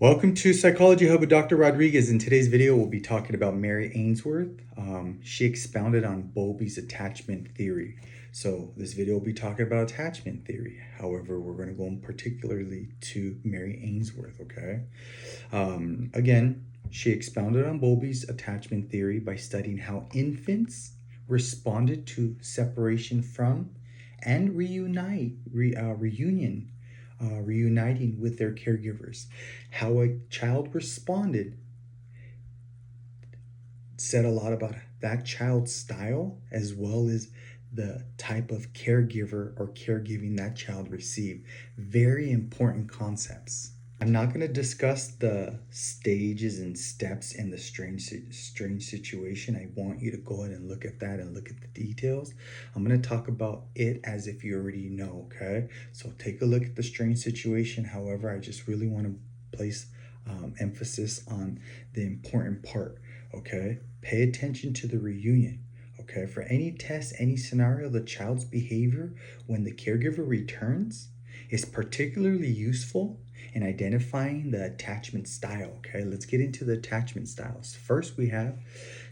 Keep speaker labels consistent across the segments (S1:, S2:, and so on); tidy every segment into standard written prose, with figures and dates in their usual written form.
S1: Welcome to Psychology Hub with Dr. Rodriguez. In today's video, we'll be talking about Mary Ainsworth. She expounded on Bowlby's attachment theory. So this video will be talking about attachment theory. However, we're going to go in particularly to Mary Ainsworth, okay? Again, she expounded on Bowlby's attachment theory by studying how infants responded to separation from and reuniting with their caregivers. How a child responded said a lot about that child's style as well as the type of caregiver or caregiving that child received. Very important concepts. I'm not going to discuss the stages and steps in the strange situation. I want you to go ahead and look at that and look at the details. I'm going to talk about it as if you already know, okay? So take a look at the strange situation. However, I just really want to place emphasis on the important part, okay? Pay attention to the reunion. Okay, for any test, any scenario, the child's behavior when the caregiver returns is particularly useful in identifying the attachment style. Okay, let's get into the attachment styles. First, we have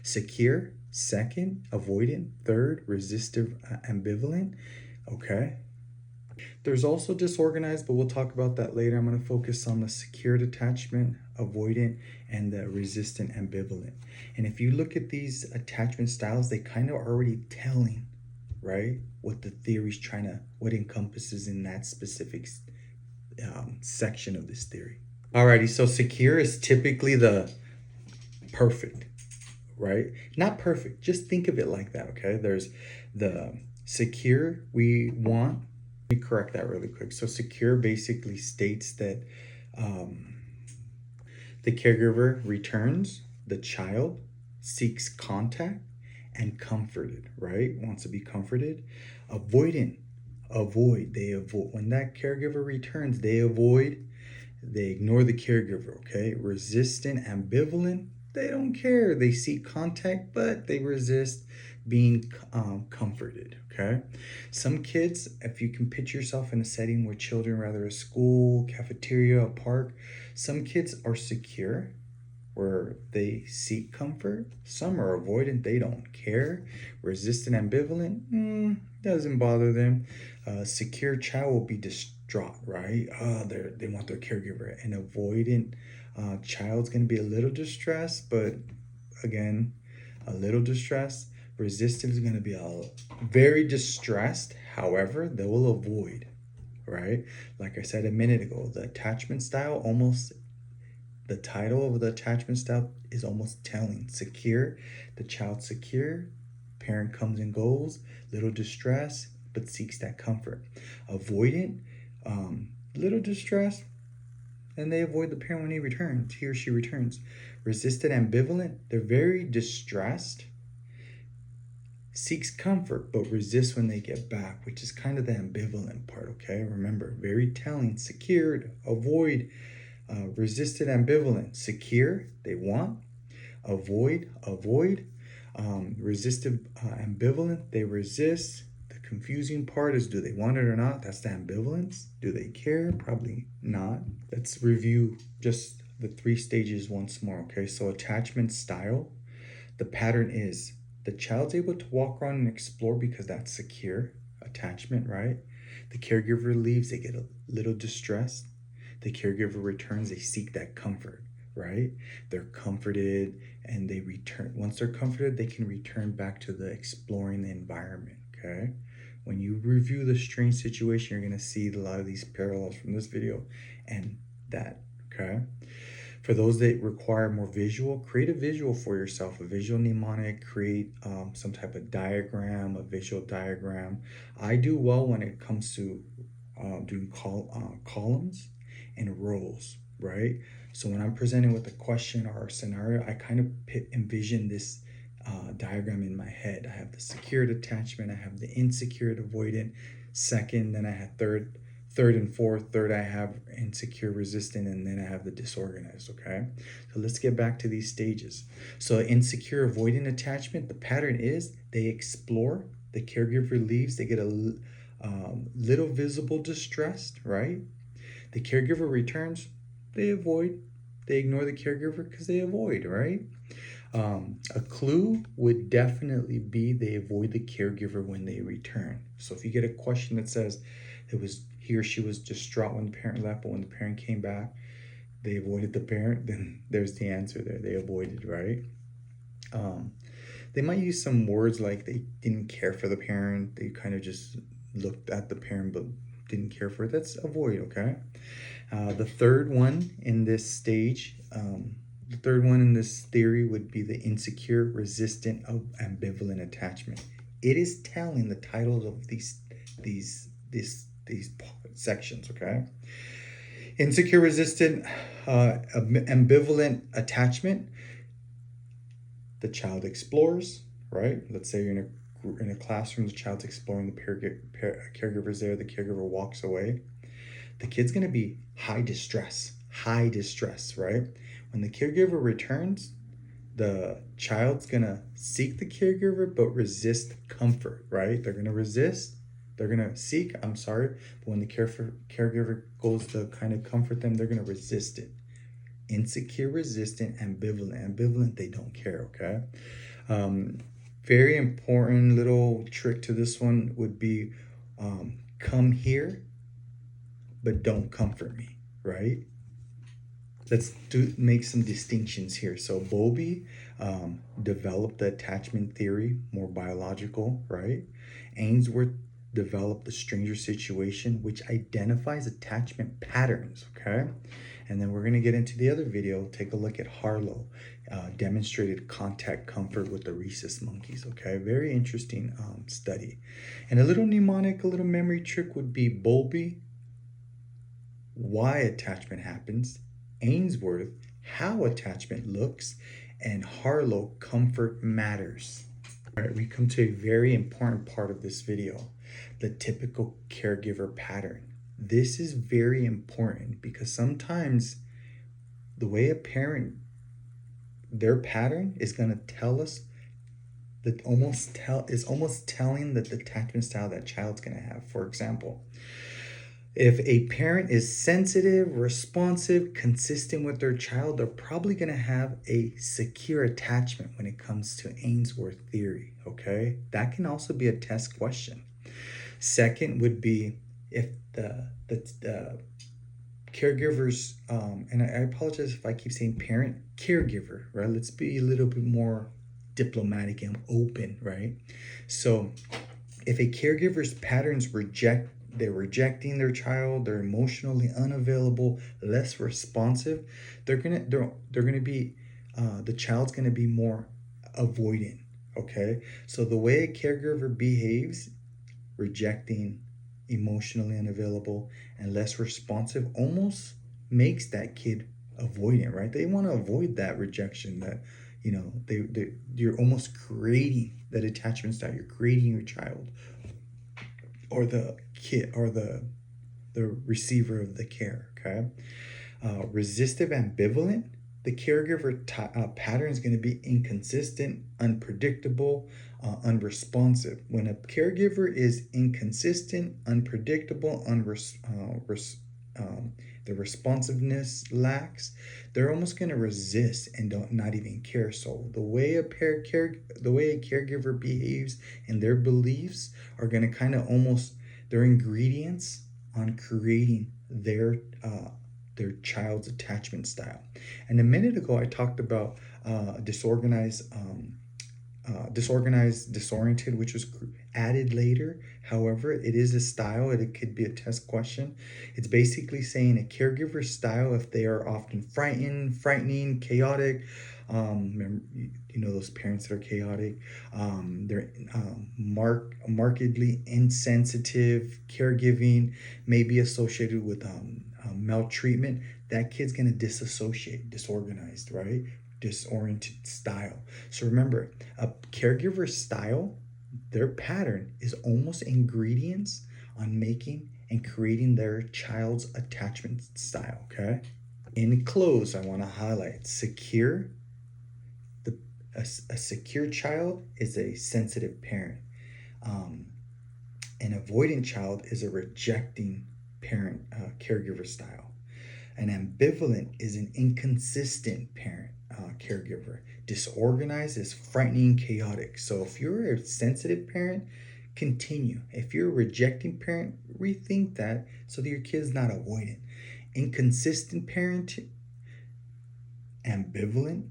S1: secure, second, avoidant, third, resistive, ambivalent. Okay, there's also disorganized, but we'll talk about that later. I'm going to focus on the secured attachment, avoidant, and the resistant ambivalent. And if you look at these attachment styles, they kind of already telling, right, what the theory's what encompasses in that specific section of this theory. Alrighty, so secure is typically the perfect, right? Not perfect, just think of it like that, okay? There's the secure we want. Let me correct that really quick. So secure basically states that the caregiver returns, the child seeks contact and comforted, right? Wants to be comforted. Avoidant, they avoid. When that caregiver returns, they ignore the caregiver, okay? Resistant, ambivalent, they don't care. They seek contact, but they resist being comforted, okay? Some kids, if you can picture yourself in a setting where children, rather a school, cafeteria, a park, some kids are secure, where they seek comfort. Some are avoidant, they don't care. Resistant, ambivalent, doesn't bother them. Secure child will be distraught, right? They want their caregiver. An avoidant child's going to be a little distressed, but again, a little distressed. Resistant is going to be very distressed. However, they will avoid, right? Like I said a minute ago, the attachment style the title of the attachment style is almost telling. Secure, the child secure, parent comes and goes, little distress, but seeks that comfort. Avoidant, little distress, and they avoid the parent when he or she returns. Resistant, ambivalent, they're very distressed, seeks comfort, but resists when they get back, which is kind of the ambivalent part, okay? Remember, very telling. Secured, avoid, resistant, ambivalent. Secure, they want. Avoid. Resistive, ambivalent, they resist. The confusing part is, do they want it or not? That's the ambivalence. Do they care? Probably not. Let's review just the 3 stages once more, okay? So attachment style, the pattern is the child's able to walk around and explore because that's secure attachment, right? The caregiver leaves, they get a little distressed. The caregiver returns, they seek that comfort, right? They're comforted and they return. Once they're comforted, they can return back to the exploring the environment, okay? When you review the strange situation, you're going to see a lot of these parallels from this video and that, okay? For those that require more visual, create a visual for yourself, a visual mnemonic, create some type of diagram, a visual diagram. I do well when it comes to doing columns and rows, right? So when I'm presenting with a question or a scenario, I kind of envision this diagram in my head. I have the secured attachment, I have the insecure avoidant, second, then I have third and fourth. Third, I have insecure, resistant, and then I have the disorganized, okay? So let's get back to these stages. So insecure, avoidant attachment, the pattern is they explore, the caregiver leaves, they get a little visible distressed, right? The caregiver returns, they avoid, They ignore the caregiver because they avoid, right? A clue would definitely be they avoid the caregiver when they return. So if you get a question that says he or she was distraught when the parent left, but when the parent came back, they avoided the parent, then there's the answer there. They avoided, right? Um, they might use some words like they didn't care for the parent. They kind of just looked at the parent but didn't care for it. That's avoid, okay? The third one in this stage, the third one in this theory would be the insecure, resistant, ambivalent attachment. It is telling the titles of these sections, okay? Insecure, resistant, ambivalent attachment. The child explores, right? Let's say you're in a classroom, the child's exploring, the caregiver's there, the caregiver walks away. The kid's going to be high distress, right? When the caregiver returns, the child's going to seek the caregiver but resist comfort, right? They're going to resist, they're going to seek, I'm sorry, but when the caregiver goes to kind of comfort them, they're going to resist it. Insecure, resistant, ambivalent. Ambivalent, they don't care, okay? Very important little trick to this one would be come here, but don't comfort me, right? Let's make some distinctions here. So Bowlby developed the attachment theory, more biological, right? Ainsworth developed the stranger situation, which identifies attachment patterns, okay? And then we're going to get into the other video, take a look at Harlow, demonstrated contact comfort with the rhesus monkeys, okay? Very interesting study. And a little mnemonic, a little memory trick would be Bowlby, why attachment happens, Ainsworth, how attachment looks, and Harlow, comfort matters. All right, we come to a very important part of this video, the typical caregiver pattern. This is very important because sometimes the way a parent, their pattern is going to tell us that is almost telling that the attachment style that child's going to have. For example, if a parent is sensitive, responsive, consistent with their child, they're probably going to have a secure attachment when it comes to Ainsworth theory, okay? That can also be a test question. Second would be if the caregivers, and I apologize if I keep saying parent, caregiver, right? Let's be a little bit more diplomatic and open, right? So if a caregiver's patterns they're rejecting their child, they're emotionally unavailable, less responsive, they're gonna be the child's gonna be more avoidant, okay? So the way a caregiver behaves, rejecting, emotionally unavailable, and less responsive, almost makes that kid avoidant, right? They want to avoid that rejection, that you're almost creating that attachment style. You're creating your child or the kid or the receiver of the care, okay? Resistive, ambivalent, the caregiver pattern is going to be inconsistent, unpredictable, unresponsive. When a caregiver is inconsistent, unpredictable, the responsiveness lacks, they're almost going to resist and not even care. So the way a caregiver behaves and their beliefs are going to kind of almost their ingredients on creating their child's attachment style. And a minute ago, I talked about disorganized, disoriented, which was added later. However, it is a style. It could be a test question. It's basically saying a caregiver style if they are often frightening, chaotic. Those parents that are chaotic. They're markedly insensitive. Caregiving may be associated with maltreatment. That kid's gonna disassociate, disorganized, right? Disoriented style. So remember, a caregiver style, their pattern is almost ingredients on making and creating their child's attachment style, okay? In close, I want to highlight secure. A secure child is a sensitive parent. An avoidant child is a rejecting parent, caregiver style. An ambivalent is an inconsistent parent, caregiver. Disorganized is frightening, chaotic. So if you're a sensitive parent, continue. If you're a rejecting parent, rethink that so that your kid's not avoidant. Inconsistent parent, ambivalent,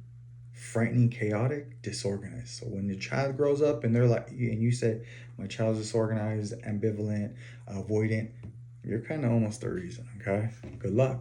S1: frightening, chaotic, disorganized. So when your child grows up and they're like, and you say, my child's disorganized, ambivalent, avoidant, you're kind of almost the reason, okay? Good luck.